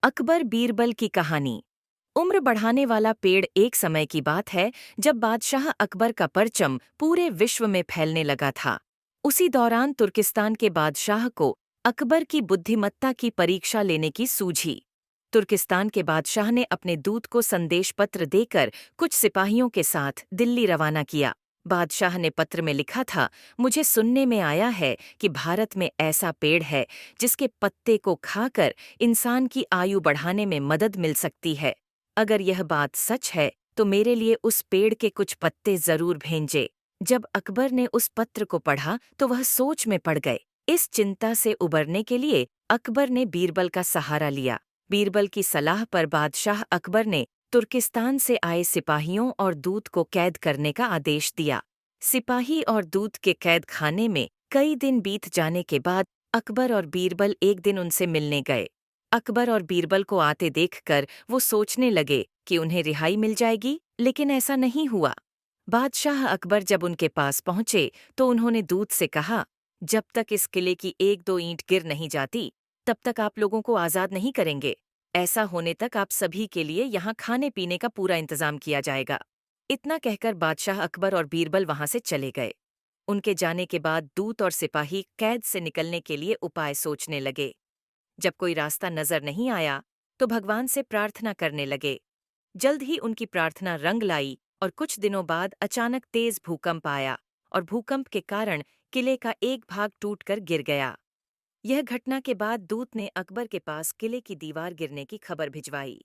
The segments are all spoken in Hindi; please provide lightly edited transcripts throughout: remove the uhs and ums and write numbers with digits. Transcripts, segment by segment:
अकबर बीरबल की कहानी। उम्र बढ़ाने वाला पेड़। एक समय की बात है जब बादशाह अकबर का परचम पूरे विश्व में फैलने लगा था। उसी दौरान तुर्किस्तान के बादशाह को अकबर की बुद्धिमत्ता की परीक्षा लेने की सूझी। तुर्किस्तान के बादशाह ने अपने दूत को संदेश पत्र देकर कुछ सिपाहियों के साथ दिल्ली रवाना किया। बादशाह ने पत्र में लिखा था, मुझे सुनने में आया है कि भारत में ऐसा पेड़ है जिसके पत्ते को खाकर इंसान की आयु बढ़ाने में मदद मिल सकती है। अगर यह बात सच है तो मेरे लिए उस पेड़ के कुछ पत्ते जरूर भेजें। जब अकबर ने उस पत्र को पढ़ा तो वह सोच में पड़ गए। इस चिंता से उबरने के लिए अकबर ने बीरबल का सहारा लिया। बीरबल की सलाह पर बादशाह अकबर ने तुर्किस्तान से आए सिपाहियों और दूत को कैद करने का आदेश दिया। सिपाही और दूत के कैद खाने में कई दिन बीत जाने के बाद अकबर और बीरबल एक दिन उनसे मिलने गए। अकबर और बीरबल को आते देखकर वो सोचने लगे कि उन्हें रिहाई मिल जाएगी, लेकिन ऐसा नहीं हुआ। बादशाह अकबर जब उनके पास पहुंचे तो उन्होंने दूत से कहा, जब तक इस किले की एक दो ईंट गिर नहीं जाती तब तक आप लोगों को आज़ाद नहीं करेंगे। ऐसा होने तक आप सभी के लिए यहाँ खाने पीने का पूरा इंतजाम किया जाएगा। इतना कहकर बादशाह अकबर और बीरबल वहां से चले गए। उनके जाने के बाद दूत और सिपाही कैद से निकलने के लिए उपाय सोचने लगे। जब कोई रास्ता नजर नहीं आया तो भगवान से प्रार्थना करने लगे। जल्द ही उनकी प्रार्थना रंग लाई और कुछ दिनों बाद अचानक तेज भूकंप आया और भूकंप के कारण किले का एक भाग टूटकर गिर गया। यह घटना के बाद दूत ने अकबर के पास किले की दीवार गिरने की खबर भिजवाई।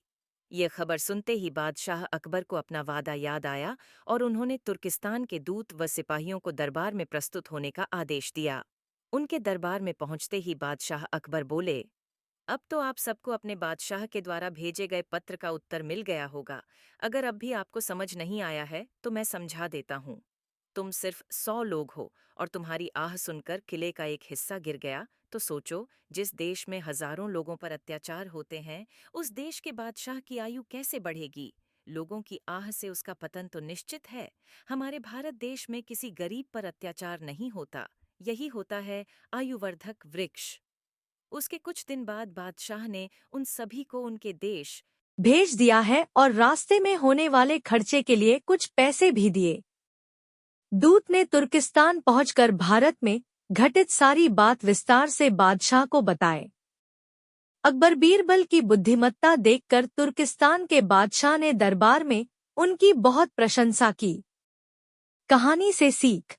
यह खबर सुनते ही बादशाह अकबर को अपना वादा याद आया और उन्होंने तुर्किस्तान के दूत व सिपाहियों को दरबार में प्रस्तुत होने का आदेश दिया। उनके दरबार में पहुंचते ही बादशाह अकबर बोले, अब तो आप सबको अपने बादशाह के द्वारा भेजे गए पत्र का उत्तर मिल गया होगा। अगर अब भी आपको समझ नहीं आया है तो मैं समझा देता हूँ। तुम सिर्फ 100 लोग हो और तुम्हारी आह सुनकर किले का एक हिस्सा गिर गया तो सोचो, जिस देश में हजारों लोगों पर अत्याचार होते हैं उस देश के बादशाह की आयु कैसे बढ़ेगी। लोगों की आह से उसका पतन तो निश्चित है। हमारे भारत देश में किसी गरीब पर अत्याचार नहीं होता, यही होता है आयुवर्धक वृक्ष। उसके कुछ दिन बाद बादशाह ने उन सभी को उनके देश भेज दिया है और रास्ते में होने वाले खर्चे के लिए कुछ पैसे भी दिए। दूत ने तुर्किस्तान पहुंचकर भारत में घटित सारी बात विस्तार से बादशाह को बताए। अकबर बीरबल की बुद्धिमत्ता देखकर तुर्किस्तान के बादशाह ने दरबार में उनकी बहुत प्रशंसा की। कहानी से सीख।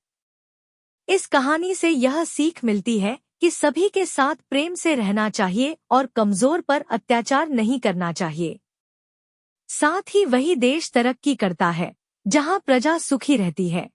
इस कहानी से यह सीख मिलती है कि सभी के साथ प्रेम से रहना चाहिए और कमजोर पर अत्याचार नहीं करना चाहिए। साथ ही वही देश तरक्की करता है जहां प्रजा सुखी रहती है।